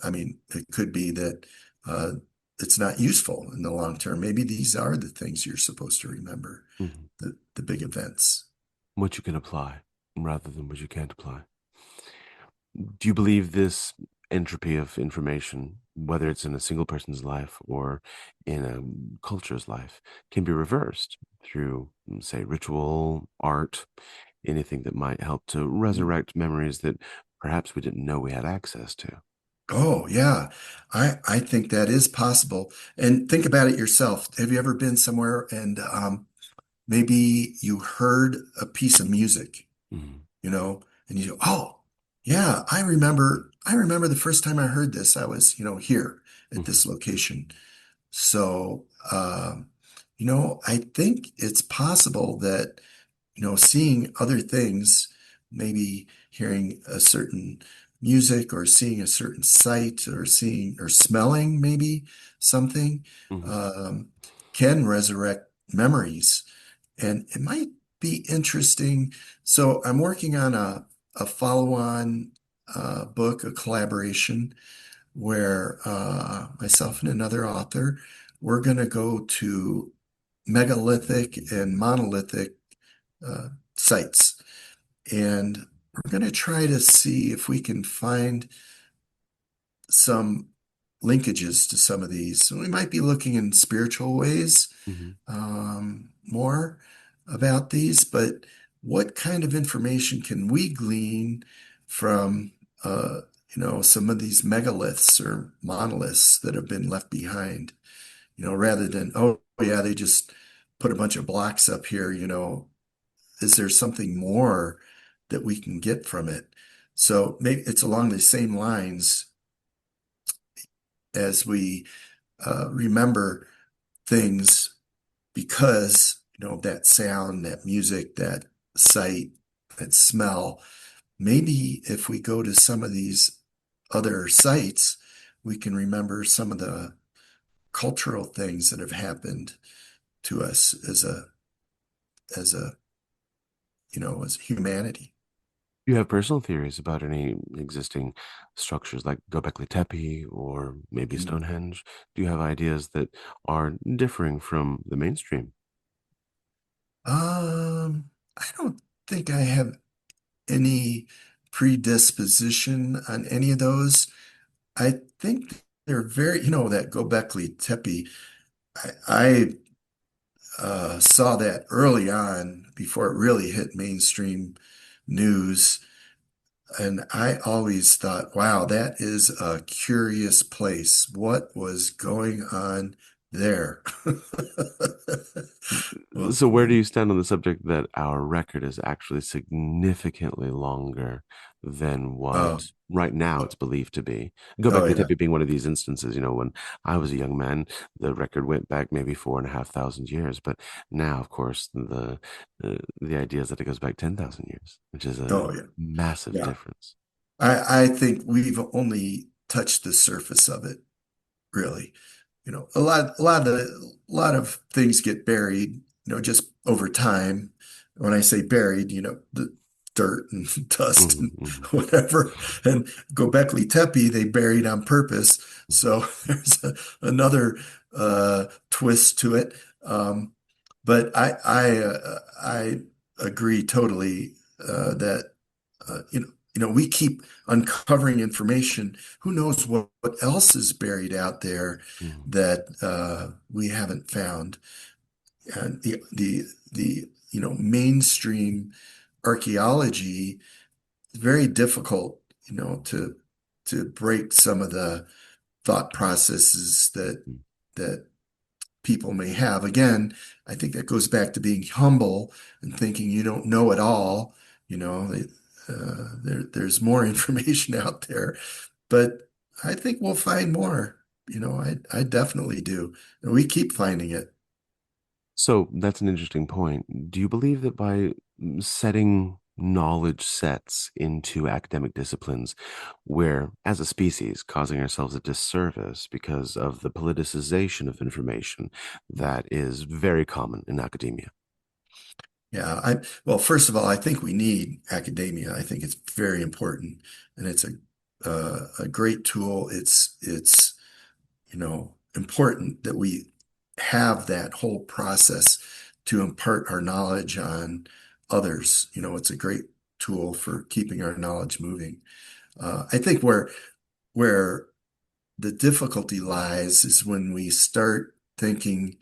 I mean, it could be that uh, it's not useful in the long term. Maybe these are the things you're supposed to remember, mhm. the big events. What you can apply rather than what you can't apply. Do you believe this entropy of information, whether it's in a single person's life or in a culture's life, can be reversed through, say, ritual, art, anything that might help to resurrect memories that perhaps we didn't know we had access to? Oh, yeah. I think that is possible. And think about it yourself. Have you ever been somewhere and maybe you heard a piece of music, Mhm, and you go, oh, yeah, I remember the first time I heard this, I was, here at mhm, this location. So, I think it's possible that, seeing other things, maybe hearing a certain music or seeing a certain sight or seeing or smelling maybe something, mhm, um, can resurrect memories. And it might be interesting. So I'm working on a follow-on book, a collaboration where myself and another author, we're going to go to megalithic and monolithic uh, sites. And we're going to try to see if we can find some linkages to some of these. So we might be looking in spiritual ways mhm. more about these, but what kind of information can we glean from, some of these megaliths or monoliths that have been left behind, rather than, oh, yeah, they just put a bunch of blocks up here, is there something more that we can get from it? So maybe it's along the same lines as we remember things because, that sound, that music, that sight, that smell. Maybe if we go to some of these other sites, we can remember some of the cultural things that have happened to us as a, as humanity. Do you have personal theories about any existing structures like Göbekli Tepe or maybe Mm. Stonehenge? Do you have ideas that are differing from the mainstream? I don't think I have any predisposition on any of those. I think they're very, that Göbekli Tepe. I saw that early on before it really hit mainstream news. And I always thought, wow, that is a curious place. What was going on there? Well, So, where do you stand on the subject that our record is actually significantly longer than oh, what right now it's believed to be? Go back oh to yeah. Mississippi being one of these instances. When I was a young man, the record went back maybe 4,500 years. But now, of course, the idea is that it goes back 10,000 years, which is a Oh yeah. massive Yeah. difference. I think we've only touched the surface of it, really. A lot of things get buried, just over time. When I say buried, the dirt and dust Hmm. and Hmm. whatever. And Göbekli Tepe, they buried on purpose. So there's another twist to it. But I agree totally that we keep uncovering information. Who knows what else is buried out there Hmm. that we haven't found? And the mainstream archaeology is very difficult, to break some of the thought processes that people may have. Again, I think that goes back to being humble and thinking you don't know it all. There's more information out there, but I think we'll find more. I definitely do. And we keep finding it. So that's an interesting point. Do you believe that by setting knowledge sets into academic disciplines, we're, as a species, causing ourselves a disservice because of the politicization of information that is very common in academia? Yeah, well, first of all, I think we need academia. I think it's very important, and it's a great tool. It's important that we have that whole process to impart our knowledge on others. It's a great tool for keeping our knowledge moving. I think where the difficulty lies is when we start thinking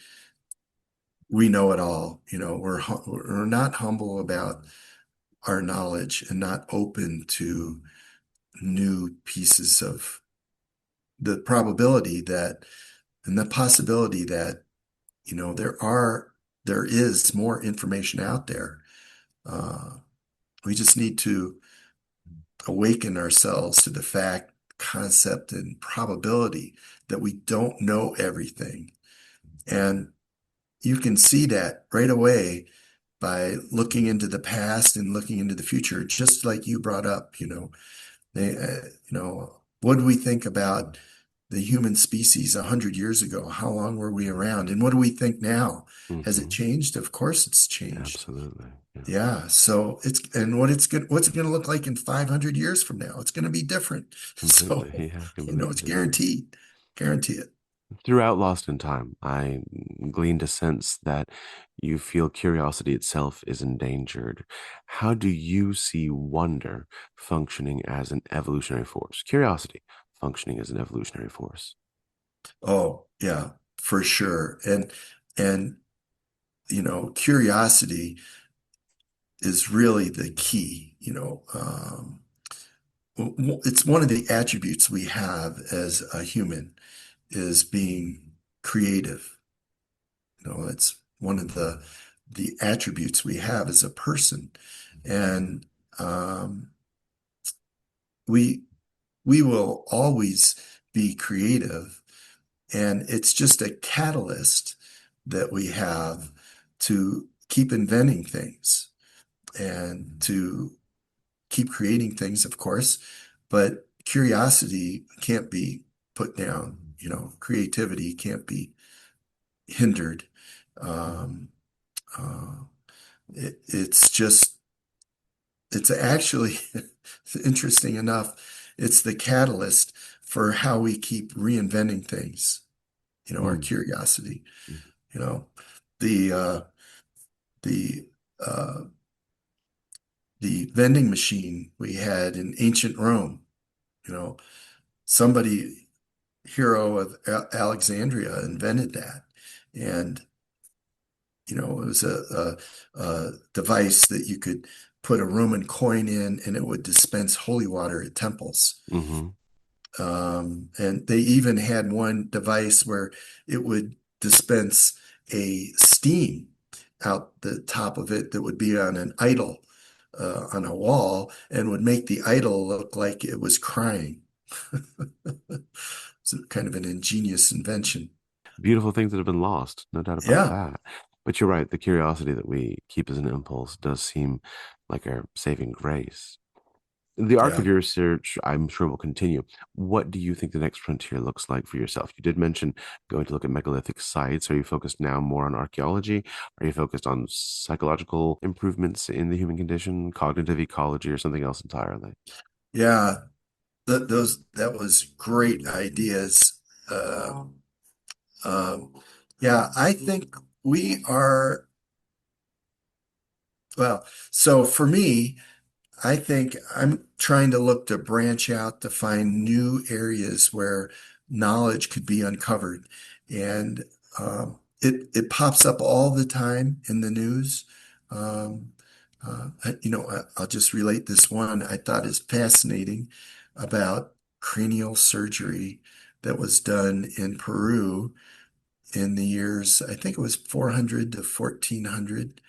we know it all. We're not humble about our knowledge and not open to new pieces of the probability that and the possibility that there is more information out there. Uh, we just need to awaken ourselves to the fact, concept, and probability that we don't know everything. And you can see that right away by looking into the past and looking into the future, just like you brought up. What do we think about the human species 100 years ago? How long were we around? And what do we think now? Has it Hmm. changed? Of course it's changed. Absolutely. Yeah. Yeah. So what's it going to look like in 500 years from now? It's going to be different. Completely. So, Yeah, I can believe it's it. guaranteed. Guarantee it. Throughout Lost in Time, I gleaned a sense that you feel curiosity itself is endangered. How do you see wonder functioning as an evolutionary force? Curiosity functioning as an evolutionary force. Oh, yeah, for sure. And curiosity is really the key. It's one of the attributes we have as a human is being creative. It's one of the attributes we have as a person, and we we will always be creative, and it's just a catalyst that we have to keep inventing things and to keep creating things, of course, but curiosity can't be put down. Creativity can't be hindered. Um, uh, it's just, it's actually interesting enough. It's the catalyst for how we keep reinventing things, our Mm, curiosity, mm, you know, the, uh, the, uh, the vending machine we had in ancient Rome, you know, somebody, hero of Alexandria invented that. And it was a device that you could put a Roman coin in and it would dispense holy water at temples. Mm-hmm. And they even had one device where it would dispense a steam out the top of it that would be on an idol on a wall and would make the idol look like it was crying. It's kind of an ingenious invention. Beautiful things that have been lost, no doubt about Yeah, that. But you're right, the curiosity that we keep as an impulse does seem like our saving grace. The arc yeah. of your research, I'm sure, will continue. What do you think the next frontier looks like for yourself? You did mention going to look at megalithic sites. Are you focused now more on archaeology? Are you focused on psychological improvements in the human condition, cognitive ecology, or something else entirely? Yeah, that was great ideas. Uh, um, yeah, I think we are, well, so for me, I think I'm trying to look to branch out to find new areas where knowledge could be uncovered. And it pops up all the time in the news. Um, I'll just relate this one I thought is fascinating about cranial surgery that was done in Peru in the years, I think it was 400 to 1400.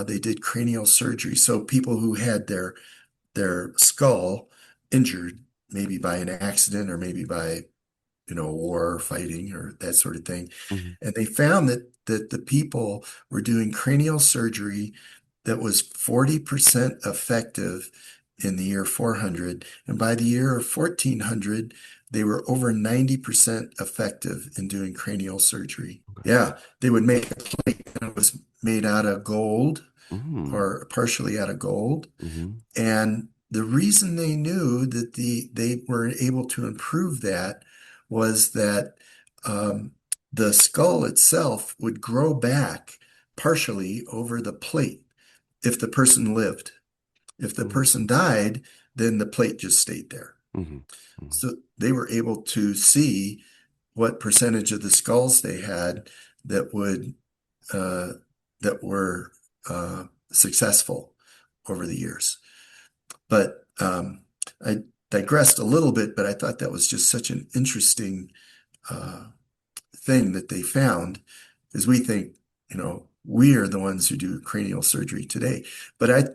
They did cranial surgery. So people who had their skull injured, maybe by an accident or maybe by, war fighting or that sort of thing. Hmm. And they found that the people were doing cranial surgery that was 40% effective in the year 400. And by the year 1400, they were over 90% effective in doing cranial surgery. Okay. Yeah, they would make a plate and it was made out of gold Mm-hmm. or partially out of gold. Mm-hmm. And the reason they knew that they were able to improve that was that um, the skull itself would grow back partially over the plate if the person lived. If the person died, then the plate just stayed there. Mm-hmm. Mm-hmm. So they were able to see what percentage of the skulls they had that would uh, that were successful over the years. But I digressed a little bit, but I thought that was just such an interesting uh, thing that they found, because we think, we are the ones who do cranial surgery today. But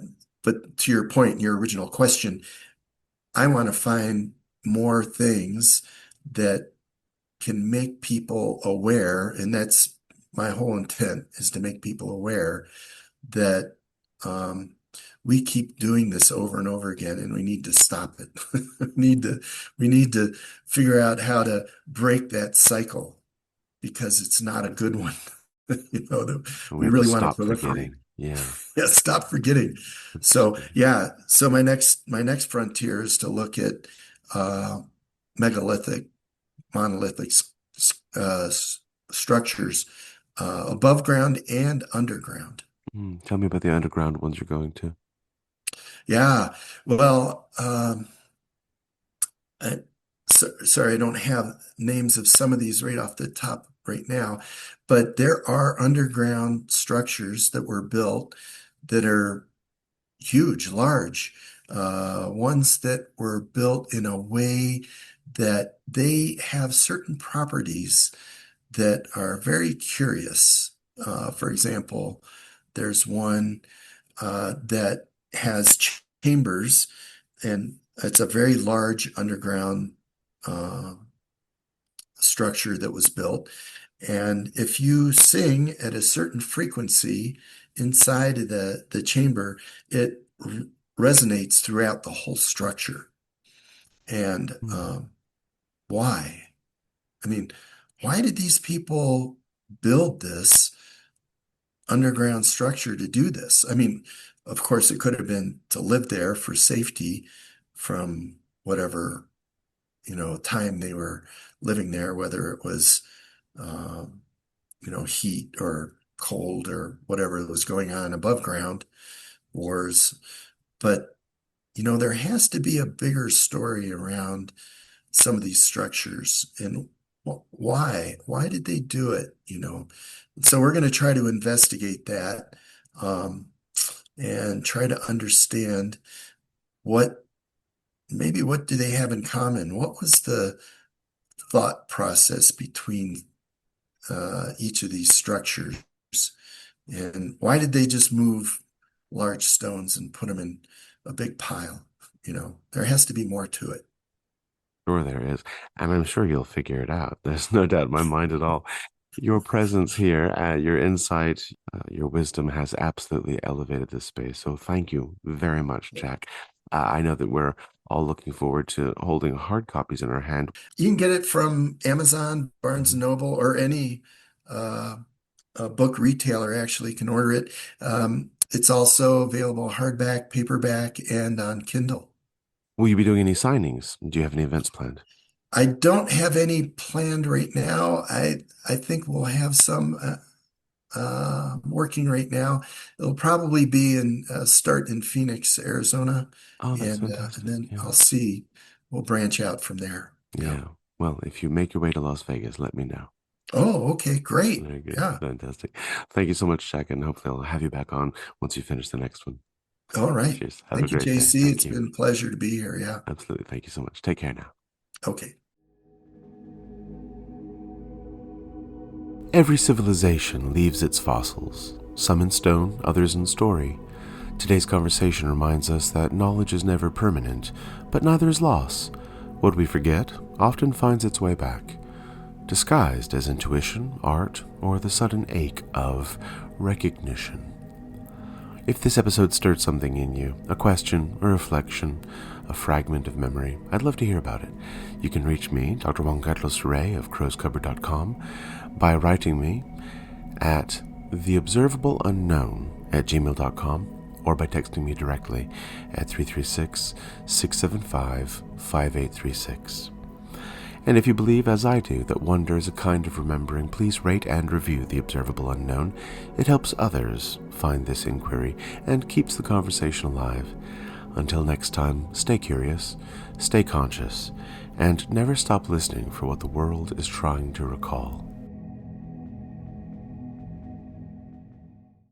but to your point, your original question, I want to find more things that can make people aware, and that's my whole intent is to make people aware that um, we keep doing this over and over again, and we need to stop it. We need to we need to figure out how to break that cycle because it's not a good one. And we We have to really want to stop proliferate. forgetting. Yeah, Yeah, stop forgetting. So absolutely. yeah, so my next frontier is to look at uh, megalithic, monolithic structures above ground and underground. Tell me about the underground ones you're going to. Yeah, well, sorry, I don't have names of some of these right off the top right now, but there are underground structures that were built that are huge, large, ones that were built in a way that they have certain properties that are very curious. For example, there's one that has chambers, and it's a very large underground uh, structure that was built. And if you sing at a certain frequency inside of the chamber, it resonates throughout the whole structure. And Mm. why? I mean, why did these people build this underground structure to do this? I mean, of course, it could have been to live there for safety from whatever, time they were living there, whether it was, um, heat or cold or whatever was going on above ground, wars. But, there has to be a bigger story around some of these structures. And Why? Why did they do it? So we're going to try to investigate that, um, and try to understand what maybe what do they have in common? What was the thought process between each of these structures? And why did they just move large stones and put them in a big pile? There has to be more to it. Sure, there is. And I'm sure you'll figure it out. There's no doubt in my mind at all. Your presence here, your insight, your wisdom has absolutely elevated this space. So thank you very much, Jack. I know that we're all looking forward to holding hard copies in our hand. You can get it from Amazon, Barnes and Mhm. Noble, or any uh, book retailer actually can order it. It's also available hardback, paperback, and on Kindle. Will you be doing any signings? Do you have any events planned? I don't have any planned right now. I think we'll have some working right now. It'll probably be in start in Phoenix, Arizona, Oh, that's and fantastic. then Yeah. I'll see. We'll branch out from there. Yeah. Yeah. Well, if you make your way to Las Vegas, let me know. Oh, okay, great. Very good. Yeah. Fantastic. Thank you so much, Jack, and hopefully I'll have you back on once you finish the next one. All right. Cheers. Have a Thank you, great day. JC. Thank It's you. been a pleasure to be here. Yeah. Absolutely. Thank you so much. Take care now. Okay. Every civilization leaves its fossils, some in stone, others in story. Today's conversation reminds us that knowledge is never permanent, but neither is loss. What we forget often finds its way back, disguised as intuition, art, or the sudden ache of recognition. If this episode stirred something in you, a question, a reflection, a fragment of memory, I'd love to hear about it. You can reach me, Dr. Juan Carlos Rey of crowscupboard.com, by writing me at theobservableunknown@gmail.com or by texting me directly at 336-675-5836. And if you believe, as I do, that wonder is a kind of remembering, please rate and review The Observable Unknown. It helps others find this inquiry and keeps the conversation alive. Until next time, stay curious, stay conscious, and never stop listening for what the world is trying to recall.